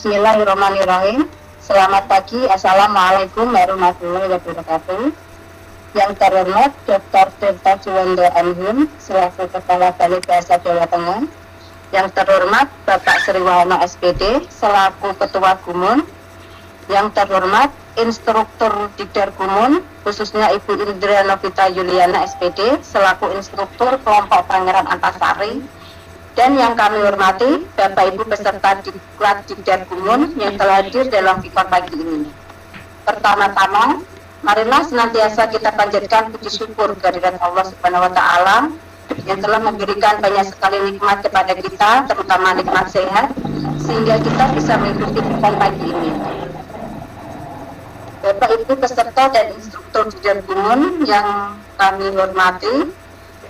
Bismillahirrahmanirrahim. Selamat pagi, Assalamualaikum warahmatullahi wabarakatuh. Yang terhormat Dr. Tirta Juwondo MHum selaku Kepala Balai Bahasa Jawa Tengah. Yang terhormat Bapak Sriwahono SPD selaku Ketua Gumun. Yang terhormat Instruktur Dikder Gumun, khususnya Ibu Indra Novita Yuliana SPD selaku Instruktur Kelompok Pangeran Antasari. Dan yang kami hormati Bapak Ibu peserta Diklat Dikder Gumun yang telah hadir dalam vikon pagi ini. Pertama-tama, marilah senantiasa kita panjatkan puji syukur kehadirat Allah Subhanahu wa Ta'ala yang telah memberikan banyak sekali nikmat kepada kita, terutama nikmat sehat, sehingga kita bisa mengikuti vikon pagi ini. Bapak Ibu peserta dan instruktur Dikder Gumun yang kami hormati,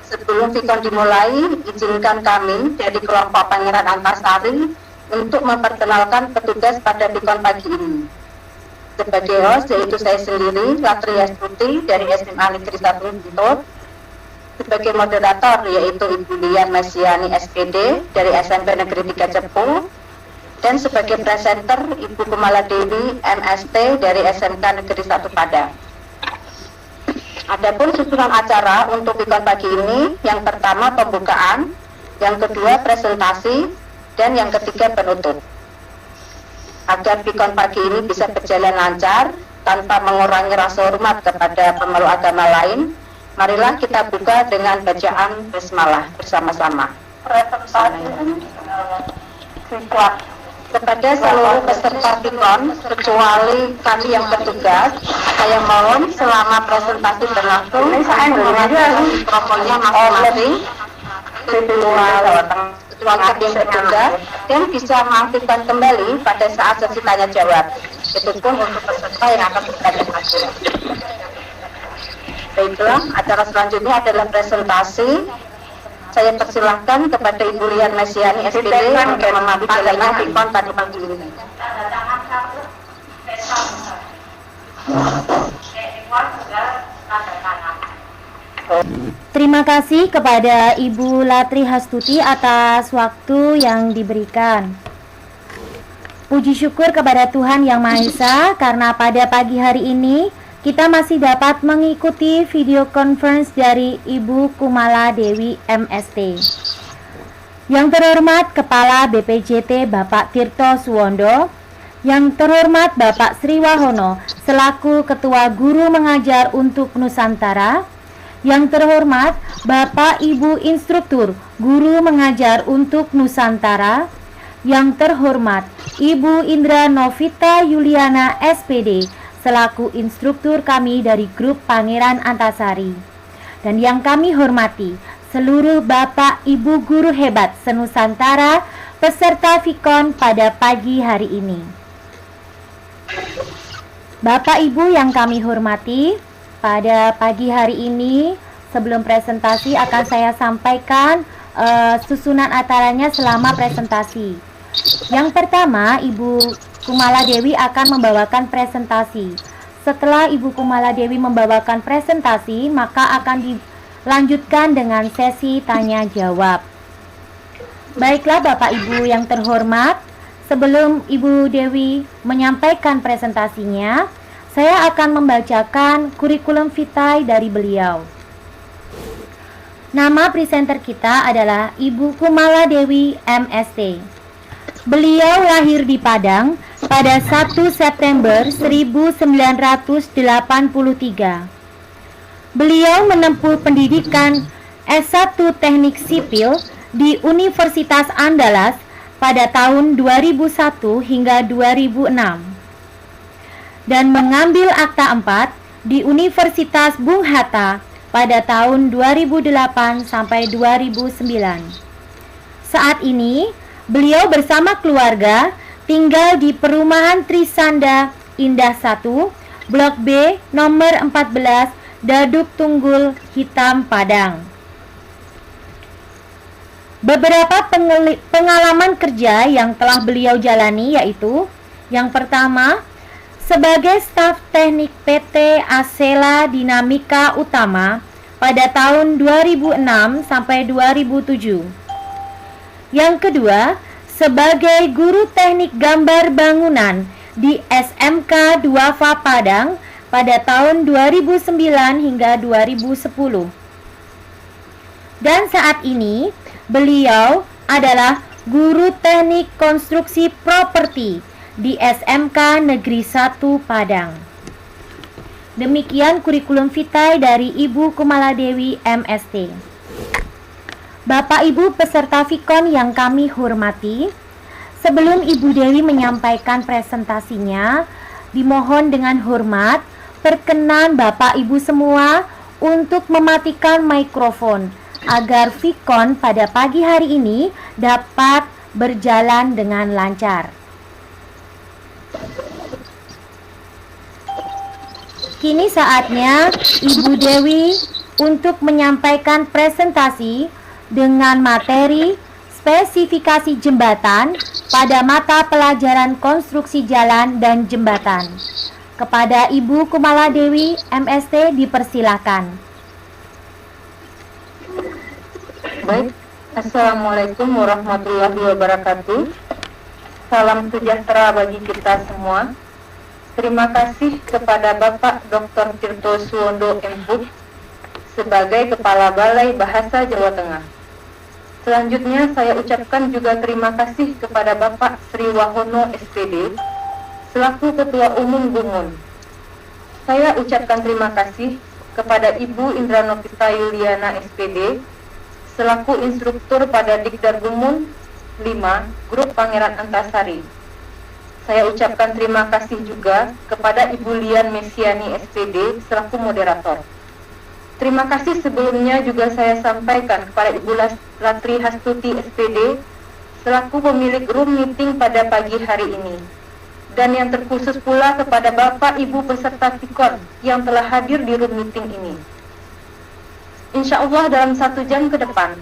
sebelum vikon dimulai, izinkan kami dari kelompok Pangeran Antasari untuk memperkenalkan petugas pada vikon pagi ini. Sebagai host yaitu saya sendiri, Latri Yastuti dari SMA Negeri 1 Bintut. Sebagai moderator yaitu Ibu Lian Mesiani SPD dari SMP Negeri 3 Cepu. Dan sebagai presenter Ibu Kumala Dewi MST dari SMK Negeri 1 Padang. Adapun susunan acara untuk vikon pagi ini, yang pertama pembukaan, yang kedua presentasi, dan yang ketiga penutup. Agar vikon pagi ini bisa berjalan lancar, tanpa mengurangi rasa hormat kepada pemeluk agama lain, marilah kita buka dengan bacaan basmalah bersama-sama. Kepada seluruh peserta vikon, kecuali kami yang bertugas, saya mohon selama presentasi berlangsung, menggunakan mikrofonnya masing-masing, kecuali yang bertugas, dan bisa mengaktifkan kembali pada saat sesi tanya jawab. Itu pun untuk peserta yang akan bertanya lagi. Baiklah, acara selanjutnya adalah presentasi. Saya persilahkan kepada Ibu Lian Mesiani SPD untuk memandu jalannya vikon pada pagi ini. Terima kasih kepada Ibu Latri Hastuti atas waktu yang diberikan. Puji syukur kepada Tuhan Yang Maha Esa karena pada pagi hari ini kita masih dapat mengikuti video conference dari Ibu Kumala Dewi MST. Yang terhormat Kepala BPJT Bapak Tirta Juwondo, yang terhormat Bapak Sriwahono selaku Ketua Guru Mengajar untuk Nusantara, yang terhormat Bapak Ibu Instruktur Guru Mengajar untuk Nusantara, yang terhormat Ibu Indra Novita Yuliana SPD selaku instruktur kami dari grup Pangeran Antasari. Dan yang kami hormati seluruh Bapak Ibu guru hebat senusantara peserta vikon pada pagi hari ini. Bapak Ibu yang kami hormati, pada pagi hari ini sebelum presentasi akan saya sampaikan susunan acaranya selama presentasi. Yang pertama, Ibu Kumala Dewi akan membawakan presentasi. Setelah Ibu Kumala Dewi membawakan presentasi, maka akan dilanjutkan dengan sesi tanya jawab. Baiklah Bapak Ibu yang terhormat, sebelum Ibu Dewi menyampaikan presentasinya, saya akan membacakan kurikulum vitae dari beliau. Nama presenter kita adalah Ibu Kumala Dewi MST. Beliau lahir di Padang pada 1 September 1983. Beliau menempuh pendidikan S1 Teknik Sipil di Universitas Andalas pada tahun 2001 hingga 2006 dan mengambil akta 4 di Universitas Bung Hatta pada tahun 2008 sampai 2009. Saat ini beliau bersama keluarga tinggal di Perumahan Trisanda Indah 1, Blok B, nomor 14, Daduk Tunggul Hitam, Padang. Beberapa pengalaman kerja yang telah beliau jalani yaitu: yang pertama, sebagai staf teknik PT Asela Dinamika Utama pada tahun 2006 sampai 2007. Yang kedua, sebagai guru teknik gambar bangunan di SMK Duafa Padang pada tahun 2009 hingga 2010. Dan saat ini beliau adalah guru teknik konstruksi properti di SMK Negeri 1 Padang. Demikian kurikulum vitae dari Ibu Kumaladewi MST. Bapak Ibu peserta Vikon yang kami hormati, sebelum Ibu Dewi menyampaikan presentasinya, dimohon dengan hormat perkenan Bapak Ibu semua untuk mematikan mikrofon agar Vikon pada pagi hari ini dapat berjalan dengan lancar. Kini saatnya Ibu Dewi untuk menyampaikan presentasi dengan materi spesifikasi jembatan pada mata pelajaran konstruksi jalan dan jembatan. Kepada Ibu Kumaladewi MST dipersilakan. Baik, Assalamualaikum warahmatullahi wabarakatuh. Salam sejahtera bagi kita semua. Terima kasih kepada Bapak Dr. Tirto Suwondo MPhug sebagai Kepala Balai Bahasa Jawa Tengah. Selanjutnya saya ucapkan juga terima kasih kepada Bapak Sri Wahono SPD selaku Ketua Umum Gumun. Saya ucapkan terima kasih kepada Ibu Indra Novita Yuliana SPD selaku instruktur pada Dikdar Gumun 5, Grup Pangeran Antasari. Saya ucapkan terima kasih juga kepada Ibu Lian Mesiani SPD selaku moderator. Terima kasih sebelumnya juga saya sampaikan kepada Ibu Latri Hastuti SPD selaku pemilik room meeting pada pagi hari ini. Dan yang terkhusus pula kepada Bapak Ibu peserta Vikon yang telah hadir di room meeting ini. Insya Allah dalam 1 jam ke depan,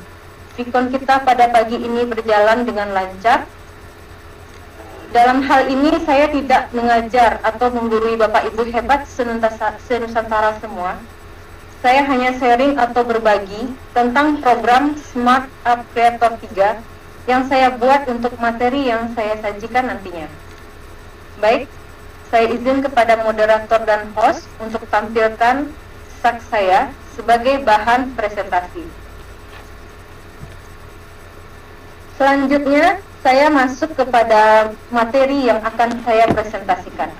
Vikon kita pada pagi ini berjalan dengan lancar. Dalam hal ini saya tidak mengajar atau menggurui Bapak Ibu hebat senusantara semua. Saya hanya sharing atau berbagi tentang program Smart Up Creator 3 yang saya buat untuk materi yang saya sajikan nantinya. Baik, saya izin kepada moderator dan host untuk tampilkan sak saya sebagai bahan presentasi. Selanjutnya, saya masuk kepada materi yang akan saya presentasikan.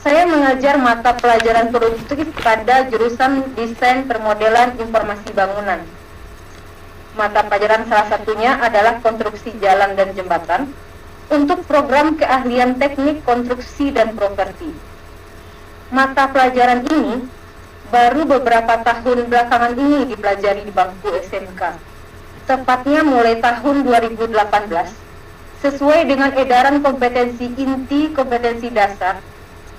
Saya mengajar mata pelajaran produktif pada jurusan Desain Permodelan Informasi Bangunan. Mata pelajaran salah satunya adalah konstruksi jalan dan jembatan untuk program keahlian teknik konstruksi dan properti. Mata pelajaran ini baru beberapa tahun belakangan ini dipelajari di bangku SMK, tepatnya mulai tahun 2018, sesuai dengan edaran kompetensi inti kompetensi dasar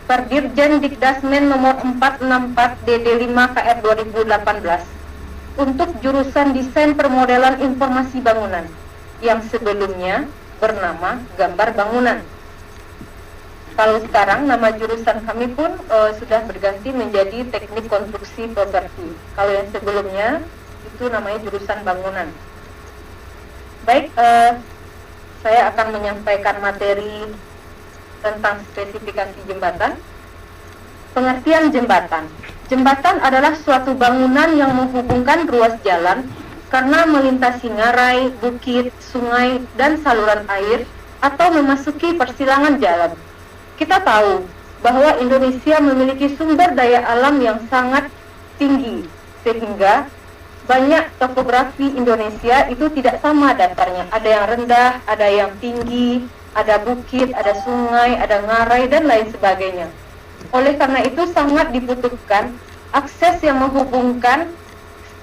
Perdirjen Dikdasmen nomor 464 DD5 KR 2018 untuk jurusan Desain Permodelan Informasi Bangunan yang sebelumnya bernama Gambar Bangunan. Kalau sekarang nama jurusan kami pun sudah berganti menjadi Teknik Konstruksi Properti. Kalau yang sebelumnya itu namanya jurusan bangunan. Baik, saya akan menyampaikan materi tentang spesifikasi jembatan. Pengertian jembatan. Jembatan adalah suatu bangunan yang menghubungkan ruas jalan karena melintasi ngarai, bukit, sungai, dan saluran air atau memasuki persilangan jalan. Kita tahu bahwa Indonesia memiliki sumber daya alam yang sangat tinggi, sehingga banyak topografi Indonesia itu tidak sama datarnya. Ada yang rendah, ada yang tinggi, ada bukit, ada sungai, ada ngarai, dan lain sebagainya. Oleh karena itu sangat dibutuhkan akses yang menghubungkan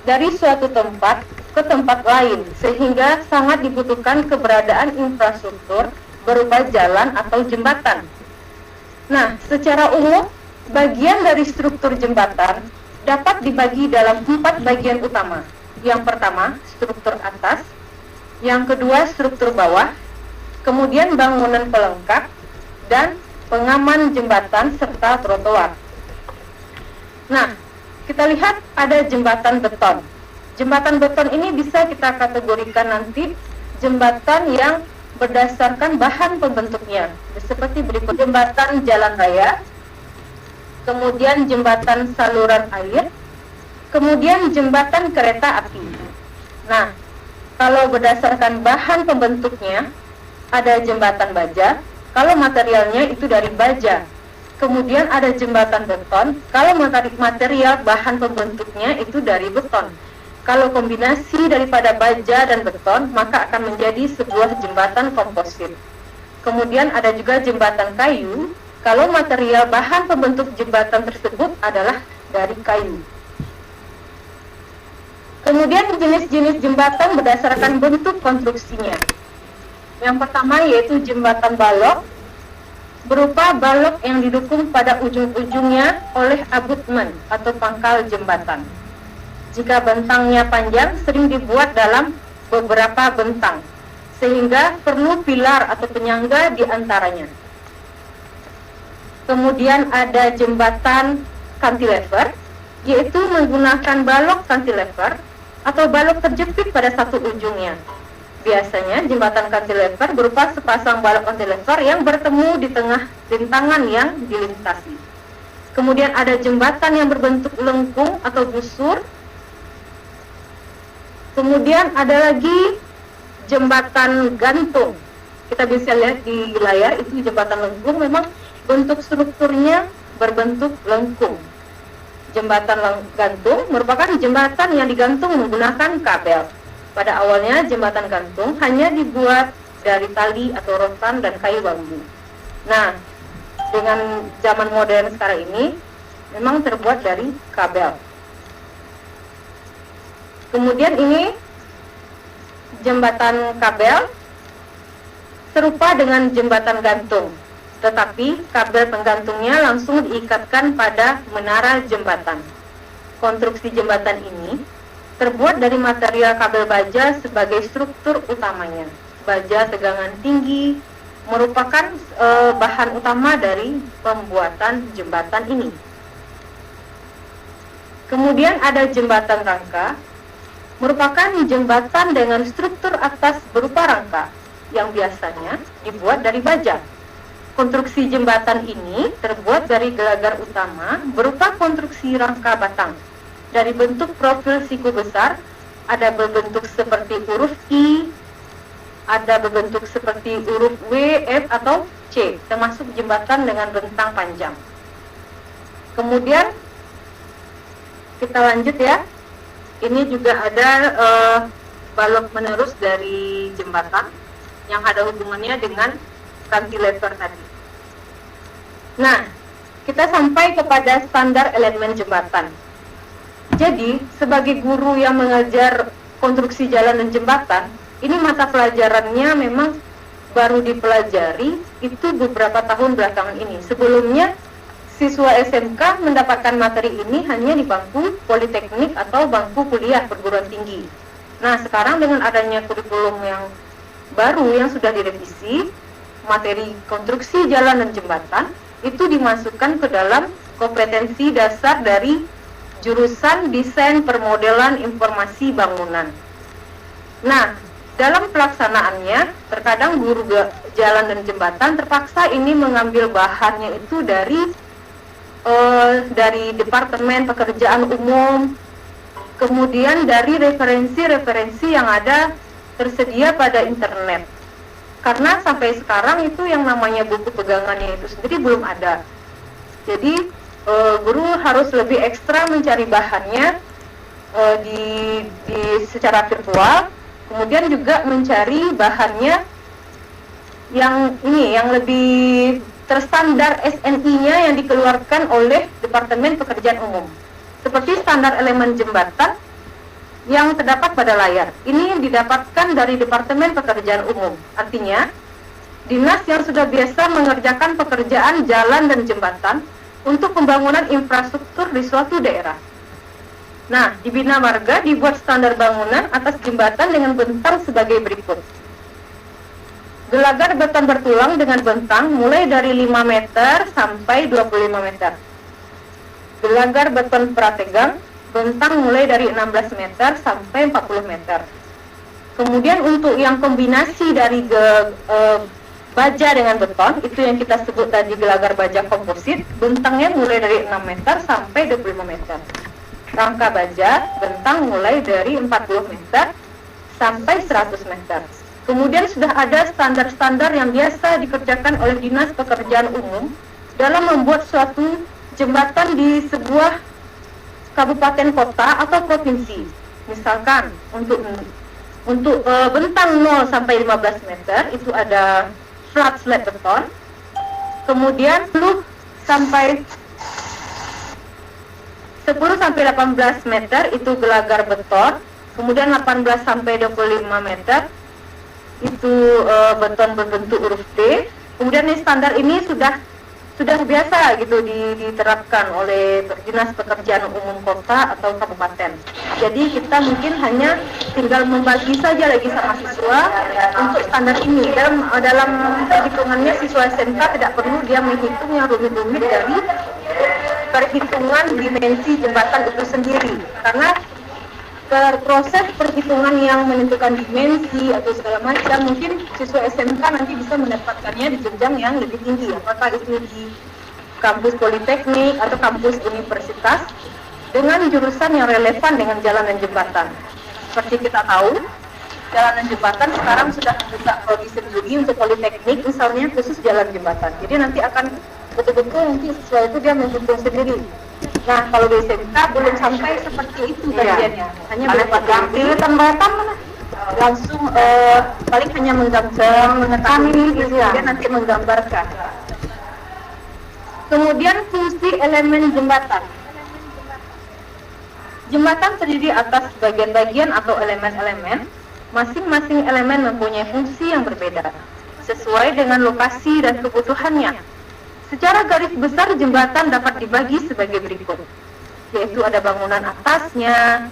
dari suatu tempat ke tempat lain, sehingga sangat dibutuhkan keberadaan infrastruktur berupa jalan atau jembatan. Nah, secara umum, bagian dari struktur jembatan dapat dibagi dalam 4 bagian utama. Yang pertama, struktur atas. Yang kedua, struktur bawah. Kemudian bangunan pelengkap dan pengaman jembatan serta trotoar. Nah, kita lihat ada jembatan beton. Jembatan beton ini bisa kita kategorikan nanti jembatan yang berdasarkan bahan pembentuknya, seperti berikut: jembatan jalan raya, kemudian jembatan saluran air, kemudian jembatan kereta api. Nah, kalau berdasarkan bahan pembentuknya, ada jembatan baja, kalau materialnya itu dari baja. Kemudian ada jembatan beton, kalau material bahan pembentuknya itu dari beton. Kalau kombinasi daripada baja dan beton, maka akan menjadi sebuah jembatan komposit. Kemudian ada juga jembatan kayu, kalau material bahan pembentuk jembatan tersebut adalah dari kayu. Kemudian jenis-jenis jembatan berdasarkan bentuk konstruksinya. Yang pertama yaitu jembatan balok, berupa balok yang didukung pada ujung-ujungnya oleh abutmen atau pangkal jembatan. Jika bentangnya panjang, sering dibuat dalam beberapa bentang, sehingga perlu pilar atau penyangga di antaranya. Kemudian ada jembatan cantilever, yaitu menggunakan balok cantilever atau balok terjepit pada satu ujungnya. Biasanya jembatan cantilever berupa sepasang balok cantilever yang bertemu di tengah rintangan yang dilintasi. Kemudian ada jembatan yang berbentuk lengkung atau busur. Kemudian ada lagi jembatan gantung. Kita bisa lihat di layar, itu jembatan lengkung, memang bentuk strukturnya berbentuk lengkung. Jembatan gantung merupakan jembatan yang digantung menggunakan kabel. Pada awalnya jembatan gantung hanya dibuat dari tali atau rotan dan kayu bambu. Nah, dengan zaman modern sekarang ini memang terbuat dari kabel. Kemudian ini jembatan kabel serupa dengan jembatan gantung, tetapi kabel penggantungnya langsung diikatkan pada menara jembatan. Konstruksi jembatan ini terbuat dari material kabel baja sebagai struktur utamanya. Baja tegangan tinggi merupakan bahan utama dari pembuatan jembatan ini. Kemudian ada jembatan rangka, merupakan jembatan dengan struktur atas berupa rangka yang biasanya dibuat dari baja. Konstruksi jembatan ini terbuat dari gelagar utama berupa konstruksi rangka batang. Dari bentuk profil siku besar, ada berbentuk seperti huruf I, ada berbentuk seperti huruf W, F, atau C, termasuk jembatan dengan bentang panjang. Kemudian kita lanjut ya. Ini juga ada balok menerus dari jembatan yang ada hubungannya dengan cantilever tadi. Nah, kita sampai kepada standar elemen jembatan. Jadi, sebagai guru yang mengajar konstruksi jalan dan jembatan, ini mata pelajarannya memang baru dipelajari itu beberapa tahun belakangan ini. Sebelumnya, siswa SMK mendapatkan materi ini hanya di bangku politeknik atau bangku kuliah perguruan tinggi. Nah, sekarang dengan adanya kurikulum yang baru yang sudah direvisi, materi konstruksi jalan dan jembatan itu dimasukkan ke dalam kompetensi dasar dari jurusan Desain Permodelan Informasi Bangunan. Nah, dalam pelaksanaannya, terkadang guru jalan dan jembatan terpaksa ini mengambil bahannya itu dari Departemen Pekerjaan Umum, kemudian dari referensi-referensi yang ada tersedia pada internet. Karena sampai sekarang itu yang namanya buku pegangannya itu sendiri belum ada. Jadi guru harus lebih ekstra mencari bahannya di secara virtual, kemudian juga mencari bahannya yang lebih terstandar SNI-nya yang dikeluarkan oleh Departemen Pekerjaan Umum, seperti standar elemen jembatan yang terdapat pada layar. Ini didapatkan dari Departemen Pekerjaan Umum, artinya dinas yang sudah biasa mengerjakan pekerjaan jalan dan jembatan untuk pembangunan infrastruktur di suatu daerah. Nah, di Bina Marga dibuat standar bangunan atas jembatan dengan bentang sebagai berikut. Gelagar beton bertulang dengan bentang mulai dari 5 meter sampai 25 meter. Gelagar beton prategang, bentang mulai dari 16 meter sampai 40 meter. Kemudian untuk yang kombinasi dari baja dengan beton, itu yang kita sebut tadi gelagar baja komposit, bentangnya mulai dari 6 meter sampai 25 meter. Rangka baja, bentang mulai dari 40 meter sampai 100 meter. Kemudian sudah ada standar-standar yang biasa dikerjakan oleh Dinas Pekerjaan Umum dalam membuat suatu jembatan di sebuah kabupaten kota atau provinsi. Misalkan untuk bentang 0 sampai 15 meter itu ada flat slab beton. Kemudian 10 sampai 18 meter itu gelagar beton. Kemudian 18 sampai 25 meter itu beton berbentuk huruf D. Kemudian standar ini sudah biasa gitu diterapkan oleh Dinas Pekerjaan Umum kota atau kabupaten. Jadi kita mungkin hanya tinggal membagi saja lagi sama siswa untuk standar ini. Dalam perhitungannya siswa SMK tidak perlu dia menghitung yang rumit-rumit dari perhitungan dimensi jembatan itu sendiri, karena proses perhitungan yang menentukan dimensi atau segala macam mungkin siswa SMK nanti bisa mendapatkannya di jenjang yang lebih tinggi, apakah itu di kampus politeknik atau kampus universitas dengan jurusan yang relevan dengan jalan dan jembatan. Seperti kita tahu, jalan dan jembatan sekarang sudah membuka prodi sendiri untuk politeknik, misalnya khusus jalan jembatan. Jadi nanti akan betul-betul nanti siswa itu dia menghitung sendiri. Nah, kalau di SMK belum sampai seperti itu kajiannya. Hanya berpikir langsung paling hanya mengetahui gitu ya, dia nanti menggambarkan. Kemudian fungsi elemen jembatan. Jembatan terdiri atas bagian-bagian atau elemen-elemen. Masing-masing elemen mempunyai fungsi yang berbeda sesuai dengan lokasi dan kebutuhannya. Secara garis besar jembatan dapat dibagi sebagai berikut, yaitu ada bangunan atasnya,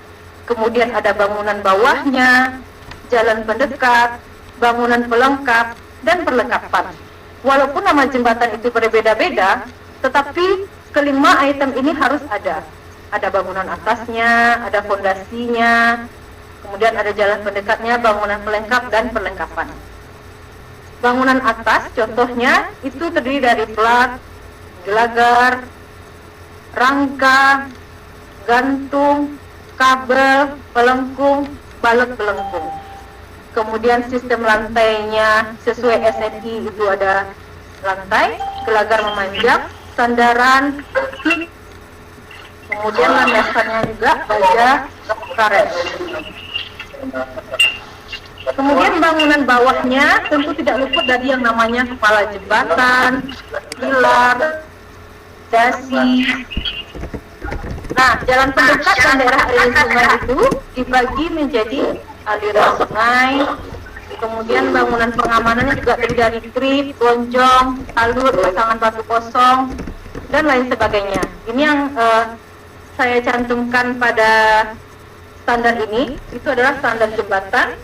kemudian ada bangunan bawahnya, jalan pendekat, bangunan pelengkap, dan perlengkapan. Walaupun nama jembatan itu berbeda-beda, tetapi kelima item ini harus ada. Ada bangunan atasnya, ada fondasinya, kemudian ada jalan pendekatnya, bangunan pelengkap, dan perlengkapan. Bangunan atas contohnya itu terdiri dari plat, gelagar, rangka, gantung, kabel, pelengkung, balet pelengkung. Kemudian sistem lantainya sesuai SNI itu ada lantai, gelagar memanjang, sandaran, klik, kemudian landasannya juga baja karet. Kemudian bangunan bawahnya tentu tidak luput dari yang namanya kepala jembatan, pilar, dasi. Nah, jalan pendekat dan daerah aliran sungai itu dibagi menjadi aliran sungai. Kemudian bangunan pengamanannya juga terdiri dari krip, gonjong, talud, pasangan batu kosong, dan lain sebagainya. Ini yang saya cantumkan pada standar ini, itu adalah standar jembatan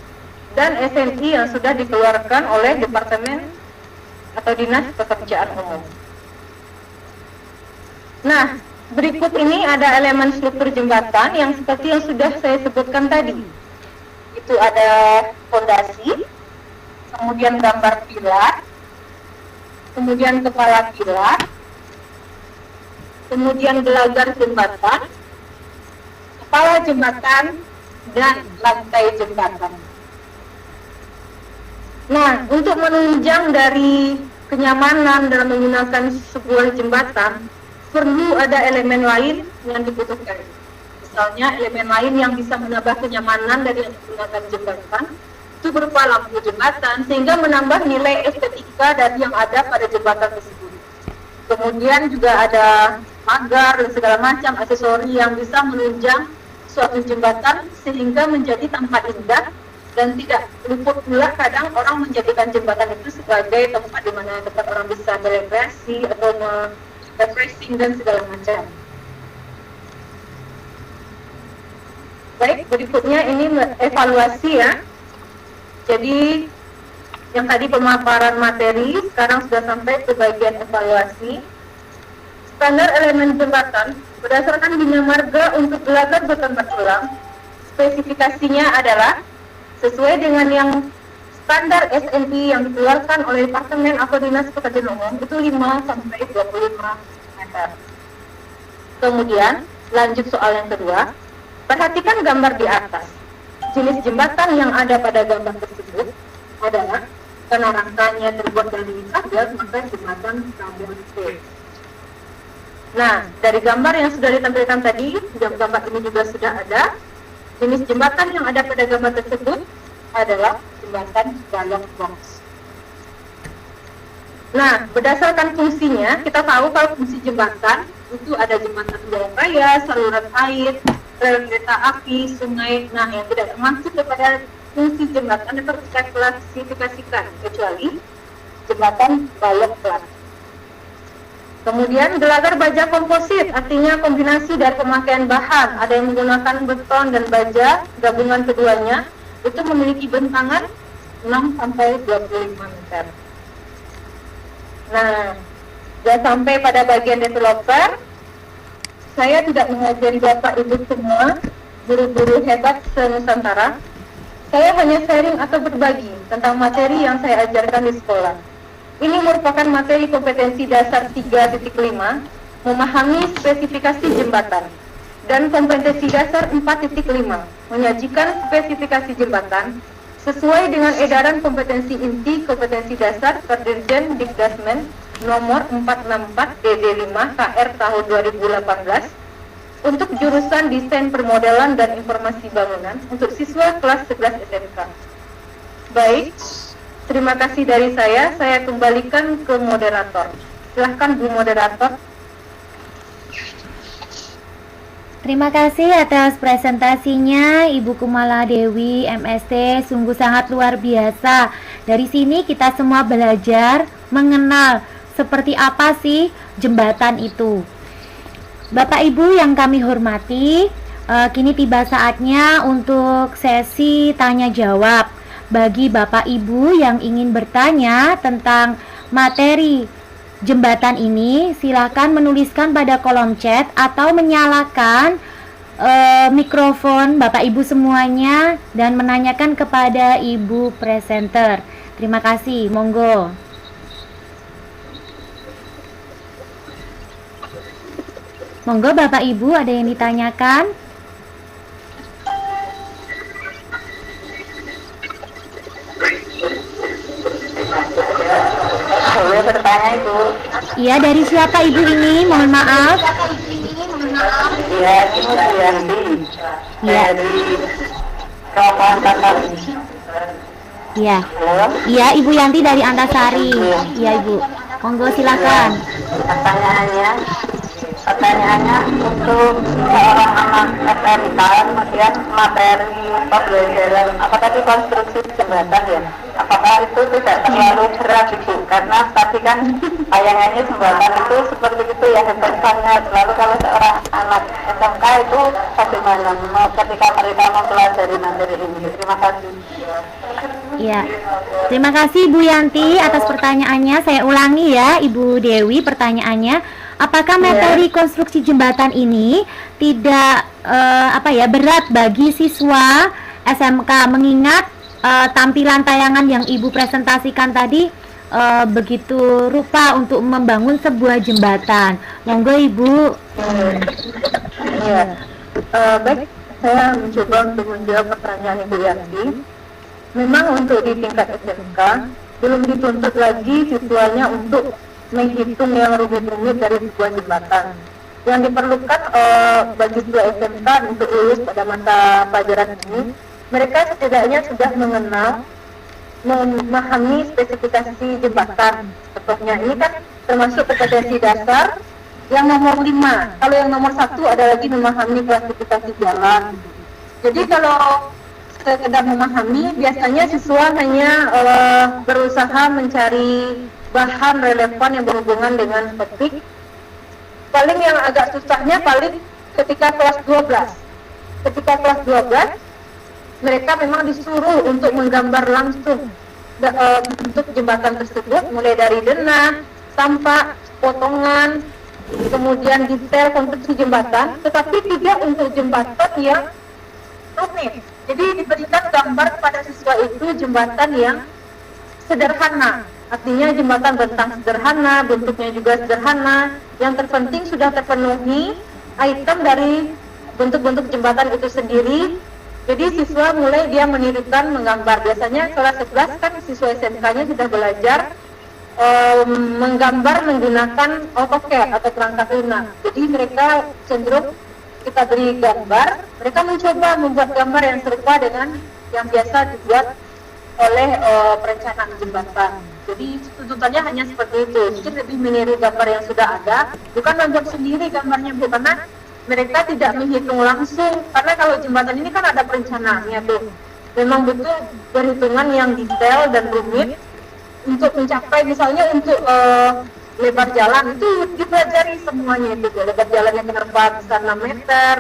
dan SNI yang sudah dikeluarkan oleh Departemen atau Dinas Pekerjaan Umum. Nah, berikut ini ada elemen struktur jembatan yang seperti yang sudah saya sebutkan tadi. Itu ada fondasi, kemudian gambar pilar, kemudian kepala pilar, kemudian gelagar jembatan, kepala jembatan, dan lantai jembatan. Nah, untuk menunjang dari kenyamanan dalam menggunakan sebuah jembatan, perlu ada elemen lain yang dibutuhkan. Misalnya elemen lain yang bisa menambah kenyamanan dari yang menggunakan jembatan, itu berupa lampu jembatan, sehingga menambah nilai estetika dari yang ada pada jembatan tersebut. Kemudian juga ada pagar dan segala macam aksesori yang bisa menunjang suatu jembatan sehingga menjadi tampak indah. Dan tidak luput pula kadang orang menjadikan jembatan itu sebagai tempat di mana tempat orang bisa berekreasi atau refreshing dan segala macam. Baik, berikutnya ini evaluasi ya. Jadi yang tadi pemaparan materi, sekarang sudah sampai ke bagian evaluasi. Standar elemen jembatan berdasarkan Bina Marga untuk gelagar beton berulang, spesifikasinya adalah sesuai dengan yang standar SNI yang dikeluarkan oleh Departemen atau Dinas Pekerjaan Umum itu 5 sampai 25 meter. Kemudian lanjut soal yang kedua, perhatikan gambar di atas. Jenis jembatan yang ada pada gambar tersebut adalah karena rangkanya terbuat dari kabel, maka jembatan kabel C. Nah, dari gambar yang sudah ditampilkan tadi, gambar ini juga sudah ada. Jenis jembatan yang ada pada gambar tersebut adalah jembatan balok box. Nah, berdasarkan fungsinya, kita tahu kalau fungsi jembatan itu ada jembatan jalan raya, saluran air, rel kereta api, sungai. Nah, yang tidak termasuk kepada fungsi jembatan dapat kita klasifikasikan kecuali jembatan balok plat. Kemudian gelagar baja komposit, artinya kombinasi dari pemakaian bahan. Ada yang menggunakan beton dan baja, gabungan keduanya itu memiliki bentangan 6 sampai 25 meter. Nah, sudah sampai pada bagian developer. Saya tidak mengajari Bapak Ibu semua, guru-guru hebat se-Nusantara. Saya hanya sharing atau berbagi tentang materi yang saya ajarkan di sekolah. Ini merupakan materi kompetensi dasar 3.5, memahami spesifikasi jembatan. Dan kompetensi dasar 4.5, menyajikan spesifikasi jembatan sesuai dengan edaran kompetensi inti kompetensi dasar Dirjen Dikdasmen nomor 464 DD5 KR tahun 2018 untuk jurusan Desain Permodelan dan Informasi Bangunan untuk siswa kelas 11 SMK. Baik, terima kasih dari saya kembalikan ke moderator. Silahkan Bu Moderator. Terima kasih atas presentasinya Ibu Kumala Dewi MST, sungguh sangat luar biasa. Dari sini kita semua belajar mengenal seperti apa sih jembatan itu. Bapak Ibu yang kami hormati, kini tiba saatnya untuk sesi tanya jawab. Bagi Bapak Ibu yang ingin bertanya tentang materi jembatan ini, silakan menuliskan pada kolom chat atau menyalakan mikrofon Bapak Ibu semuanya dan menanyakan kepada Ibu presenter. Terima kasih, monggo. Monggo Bapak Ibu, ada yang ditanyakan? Boleh bertanya Ibu? Iya, dari siapa Ibu ini? Mohon maaf. Iya, Ibu Yanti. Iya. Dari Kawasan Antasari. Iya. Halo? Iya, Ibu Yanti dari Antasari. Iya, Ibu. Monggo silakan. Pertanyaannya untuk seorang anak SMK, kemudian materi pembelajaran apa tadi konstruksi jembatan ya, apakah itu tidak terlalu berat Ibu? Karena tadi kan bayangannya jembatan itu seperti itu ya, hebat banget. Lalu kalau seorang anak SMK itu bagaimana ketika mereka mempelajari materi ini? Terima kasih. Iya. Terima kasih Bu Yanti atas pertanyaannya. Saya ulangi ya, Ibu Dewi, pertanyaannya. Apakah materi konstruksi jembatan ini tidak berat bagi siswa SMK, mengingat tampilan tayangan yang Ibu presentasikan tadi begitu rupa untuk membangun sebuah jembatan. Monggo Ibu. Baik, saya mencoba untuk menjawab pertanyaan Ibu Yanti. Memang untuk di tingkat SMK belum dituntut lagi siswanya untuk menghitung yang rumit-rumit dari sebuah jembatan. Yang diperlukan bagi siswa SMK untuk lulus pada mata pelajaran ini, mereka setidaknya sudah memahami spesifikasi jembatan. Contohnya ini kan termasuk kompetensi dasar yang nomor 5. Kalau yang nomor 1 ada lagi memahami klasifikasi jalan. Jadi kalau sekedar memahami, biasanya siswa hanya berusaha mencari bahan relevan yang berhubungan dengan topik. Paling yang agak susahnya paling ketika kelas 12. Ketika kelas 12, mereka memang disuruh untuk menggambar langsung bentuk jembatan tersebut, mulai dari denah, tampak, potongan, kemudian detail konstruksi jembatan, tetapi tidak untuk jembatan yang rumit. Jadi diberikan gambar pada siswa itu jembatan yang sederhana. Artinya jembatan bentang sederhana, bentuknya juga sederhana. Yang terpenting sudah terpenuhi item dari bentuk-bentuk jembatan itu sendiri. Jadi siswa mulai dia menirukan menggambar. Biasanya kelas 11 kan siswa SMK-nya sudah belajar menggambar menggunakan AutoCAD atau perangkat lunak. Jadi mereka cenderung kita beri gambar, mereka mencoba membuat gambar yang serupa dengan yang biasa dibuat oleh perencanaan jembatan. Jadi tuntutannya hanya seperti itu, mungkin lebih meniru gambar yang sudah ada, bukan membuat sendiri gambarnya Bu, karena mereka tidak menghitung langsung, karena kalau jembatan ini kan ada perencanaannya tuh, memang betul perhitungan yang detail dan rumit untuk mencapai, misalnya untuk lebar jalan itu dipelajari semuanya itu, lebar jalannya kenapa bisa 6 meter,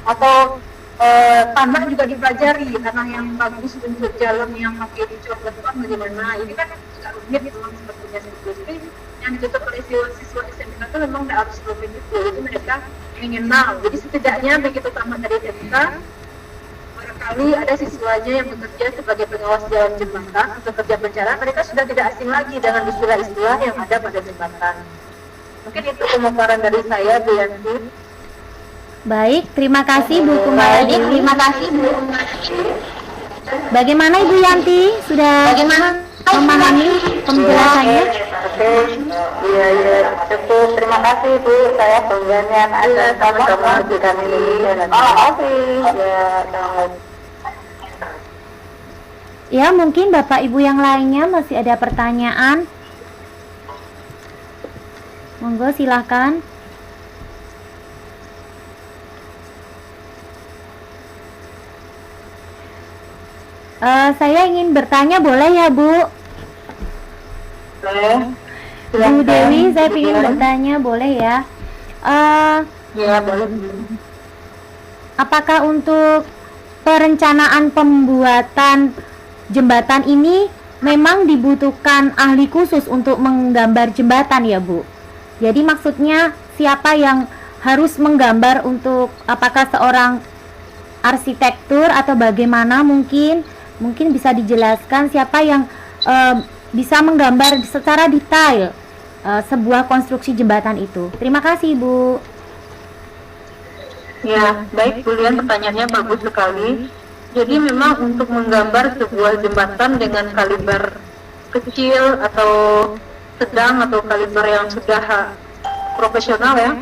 atau tanah juga dipelajari, tanah yang bagus untuk jalan yang pakai dicor beton bagaimana, ini kan agak rumit memang sepertinya seperti itu. Yang ditutup oleh siswa SMK itu memang tidak harus rumit itu mereka mengenal. Jadi setidaknya begitu tamat dari SMK, barangkali ada siswanya yang bekerja sebagai pengawas jalan jembatan atau kerja pencarian, mereka sudah tidak asing lagi dengan istilah-istilah yang ada pada jembatan. Mungkin itu pemaparan dari saya, Bu Yanti. Baik, terima kasih Bu Kumbala Dewi. Terima kasih Bu. Bagaimana Ibu Yanti? Sudah memahami penjelasannya? Iya, cukup. Terima kasih Bu. Saya penggantian ada sama-sama di kami Indonesia. Oke. Ya, mungkin Bapak Ibu yang lainnya masih ada pertanyaan. Monggo silahkan. Saya ingin bertanya, boleh ya Bu? Boleh. Bu Dewi, saya ingin bertanya, boleh ya? Ya, boleh. Apakah untuk perencanaan pembuatan jembatan ini memang dibutuhkan ahli khusus untuk menggambar jembatan ya Bu? Jadi maksudnya siapa yang harus menggambar, untuk apakah seorang arsitektur atau bagaimana, mungkin bisa dijelaskan siapa yang bisa menggambar secara detail sebuah konstruksi jembatan itu. Terima kasih Bu. Ya, baik Bu Lian, pertanyaannya bagus sekali. Jadi memang untuk menggambar sebuah jembatan dengan kaliber kecil atau sedang atau kaliber yang sudah profesional ya,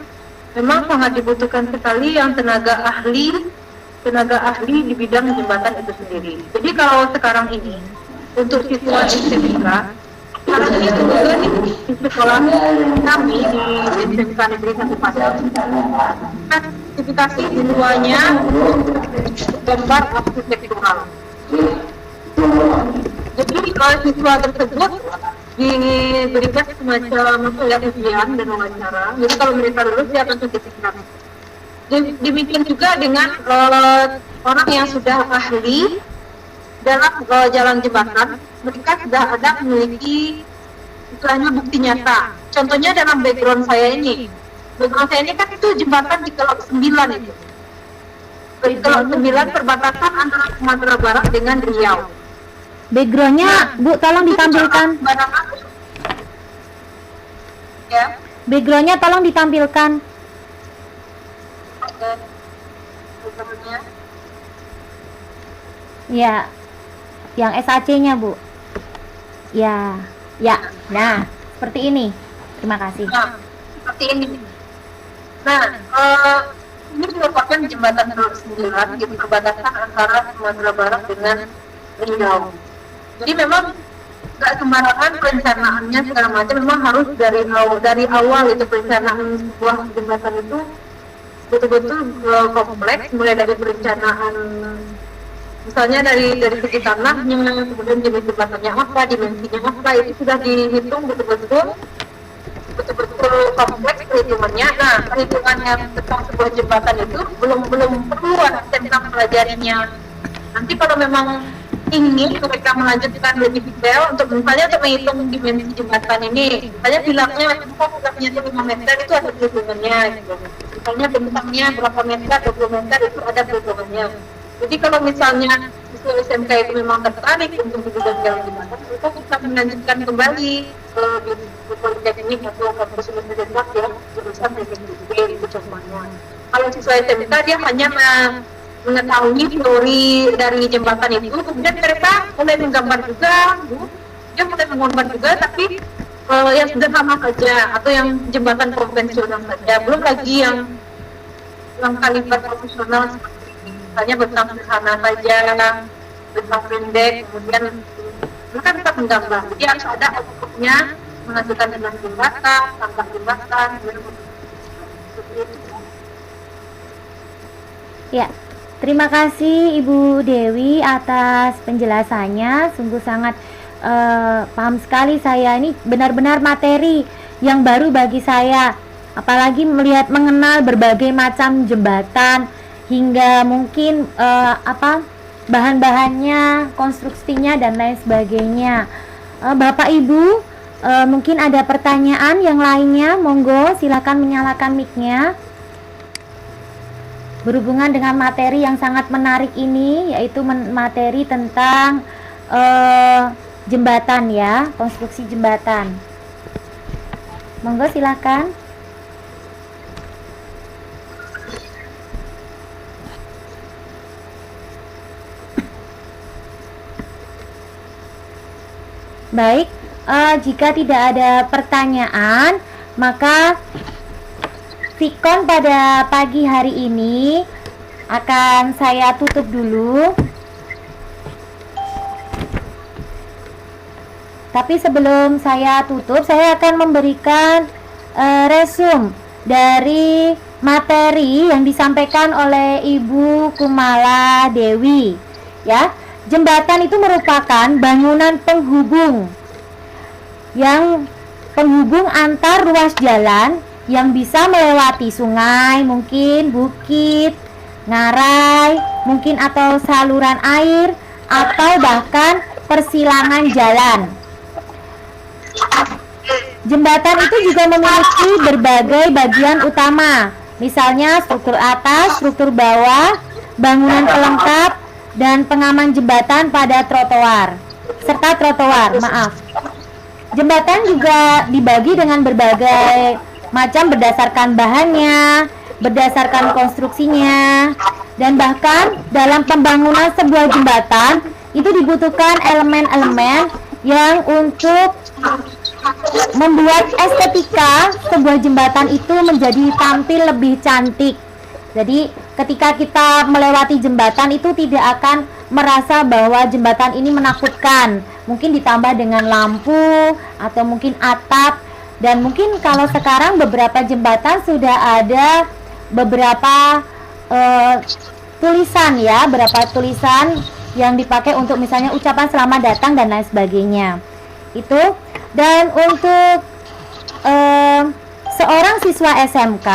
memang sangat dibutuhkan sekali yang tenaga ahli di bidang jembatan itu sendiri. Jadi kalau sekarang ini untuk siswa SMK, karena itu juga di sekolah kami di SMK Negeri 1 Padang, sertifikasi siswanya gambar arsitektural. Jadi kalau siswa tersebut diberikan semacam ujian dan wawancara. Jadi kalau mereka lulus dia akan sertifikat. Demikian juga dengan orang yang sudah ahli dalam jalan jembatan, mereka sudah ada memiliki istilahnya bukti nyata. Contohnya dalam background saya ini kan itu jembatan di Kelok 9 itu. Di Kelok 9 perbatasan antara Sumatera Barat dengan Riau. Backgroundnya Bu, tolong ditampilkan. Ya. Backgroundnya tolong ditampilkan. Ya, yang SAC-nya Bu. Ya. Nah, seperti ini. Terima kasih. Nah, seperti ini. Nah, ini merupakan jembatan Kelok 9 di perbatasan antara Sumatera Barat dengan Riau. Jadi memang nggak sembarangan perencanaannya segala macam, memang harus dari awal itu perencanaan sebuah jembatan itu betul-betul kompleks, mulai dari perencanaan misalnya dari segi tanahnya, kemudian jenis jembatannya apa, dimensinya apa, itu sudah dihitung betul-betul kompleks perhitungannya. Nah, perhitungan yang tentang sebuah jembatan itu belum perlu tentang pelajarinya. Nanti kalau memang ingin mereka melanjutkan lebih detail untuk misalnya untuk menghitung dimensi jembatan ini, misalnya bilangnya bilangnya 5 meter itu ada perhitungannya gitu. Misalnya bentangnya berapa meter, 20 meter itu ada perhitungannya. Jadi kalau misalnya siswa SMK itu memang tertarik untuk di bidang jalan jembatan, mereka bisa melanjutkan kembali di politeknik atau kampus universitas ya, jurusan teknik itu semuanya. Kalau siswa SMK dia hanya mengetahui teori dari jembatan itu, kemudian mereka mulai menggambar juga, dia mulai menggambar juga, tapi yang sederhana saja atau yang jembatan konvensional saja, belum lagi yang kaliber profesional seperti ini. Misalnya bentang sederhana saja, bentang pendek, kemudian mereka bisa menggambar. Jadi harus ada outputnya menghasilkan dengan jembatan, tambah jembatan, seperti itu. Ya, terima kasih Ibu Dewi atas penjelasannya. Sungguh sangat paham sekali saya. Ini benar-benar materi yang baru bagi saya. Apalagi mengenal berbagai macam jembatan hingga mungkin bahan-bahannya, konstruksinya dan lain sebagainya. Bapak Ibu, mungkin ada pertanyaan yang lainnya. Monggo silakan menyalakan mic-nya. Berhubungan dengan materi yang sangat menarik ini, yaitu materi tentang jembatan ya, konstruksi jembatan. Monggo silakan. Baik, jika tidak ada pertanyaan, maka Sikon pada pagi hari ini akan saya tutup dulu. Tapi sebelum saya tutup, saya akan memberikan resume dari materi yang disampaikan oleh Ibu Kumala Dewi. Ya, jembatan itu merupakan bangunan penghubung antar ruas jalan yang bisa melewati sungai, mungkin bukit, ngarai, mungkin atau saluran air, atau bahkan persilangan jalan. Jembatan itu juga memiliki berbagai bagian utama, misalnya struktur atas, struktur bawah, bangunan pelengkap, dan pengaman jembatan pada trotoar, serta trotoar, maaf. Jembatan juga dibagi dengan berbagai macam berdasarkan bahannya, berdasarkan konstruksinya, dan bahkan dalam pembangunan sebuah jembatan itu dibutuhkan elemen-elemen yang untuk membuat estetika sebuah jembatan itu menjadi tampil lebih cantik. Jadi ketika kita melewati jembatan itu tidak akan merasa bahwa jembatan ini menakutkan. Mungkin ditambah dengan lampu atau mungkin atap. Dan mungkin kalau sekarang beberapa jembatan sudah ada beberapa tulisan ya, beberapa tulisan yang dipakai untuk misalnya ucapan selamat datang dan lain sebagainya. Itu. Dan untuk seorang siswa SMK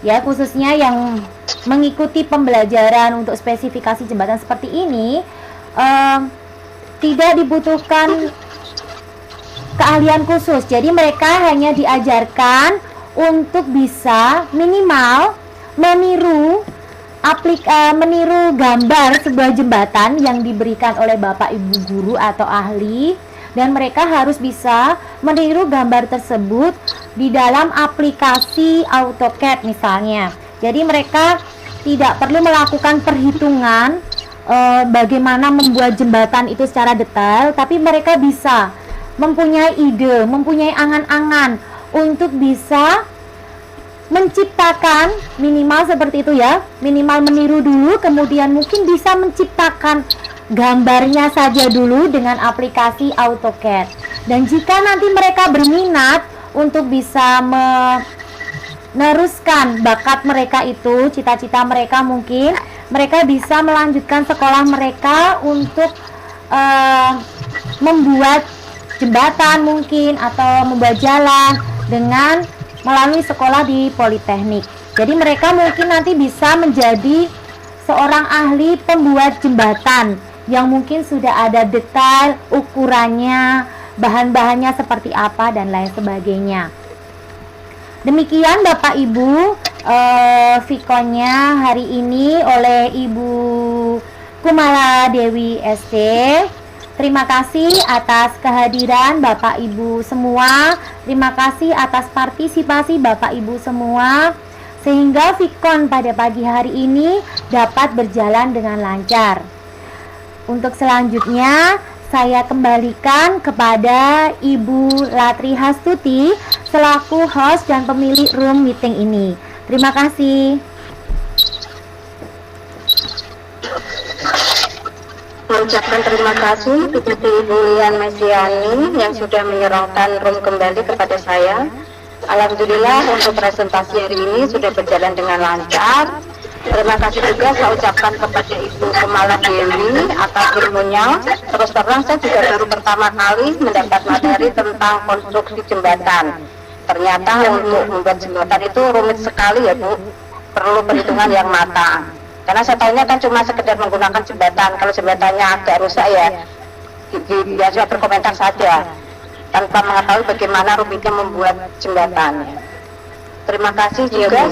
ya, khususnya yang mengikuti pembelajaran untuk spesifikasi jembatan seperti ini, tidak dibutuhkan keahlian khusus. Jadi mereka hanya diajarkan untuk bisa minimal meniru gambar sebuah jembatan yang diberikan oleh Bapak Ibu guru atau ahli, dan mereka harus bisa meniru gambar tersebut di dalam aplikasi AutoCAD misalnya. Jadi mereka tidak perlu melakukan perhitungan bagaimana membuat jembatan itu secara detail, tapi mereka bisa mempunyai ide, mempunyai angan-angan untuk bisa menciptakan, minimal seperti itu ya, minimal meniru dulu, kemudian mungkin bisa menciptakan gambarnya saja dulu dengan aplikasi AutoCAD. Dan jika nanti mereka berminat untuk bisa meneruskan bakat mereka itu, cita-cita mereka, mungkin mereka bisa melanjutkan sekolah mereka untuk membuat jembatan mungkin atau membuat jalan dengan melalui sekolah di Politeknik. Jadi mereka mungkin nanti bisa menjadi seorang ahli pembuat jembatan yang mungkin sudah ada detail ukurannya, bahan-bahannya seperti apa dan lain sebagainya. Demikian Bapak Ibu, Vkonnya hari ini oleh Ibu Kumala Dewi ST. Terima kasih atas kehadiran Bapak Ibu semua. Terima kasih atas partisipasi Bapak Ibu semua, sehingga Vikon pada pagi hari ini dapat berjalan dengan lancar. Untuk selanjutnya, saya kembalikan kepada Ibu Latri Hastuti selaku host dan pemilik room meeting ini. Terima kasih. Mengucapkan terima kasih kepada Ibu Lian Mesiani yang sudah menyerahkan room kembali kepada saya. Alhamdulillah untuk presentasi hari ini sudah berjalan dengan lancar. Terima kasih juga saya ucapkan kepada Ibu Kumala Dewi atas ilmunya. Terus terang saya juga baru pertama kali mendapat materi tentang konstruksi jembatan. Ternyata untuk membuat jembatan itu rumit sekali ya Bu, perlu perhitungan yang matang. Karena saya tahunya kan cuma sekedar menggunakan jembatan. Kalau jembatannya agak rusak ya biasa berkomentar saja tanpa mengetahui bagaimana rumitnya membuat jembatan. Terima kasih juga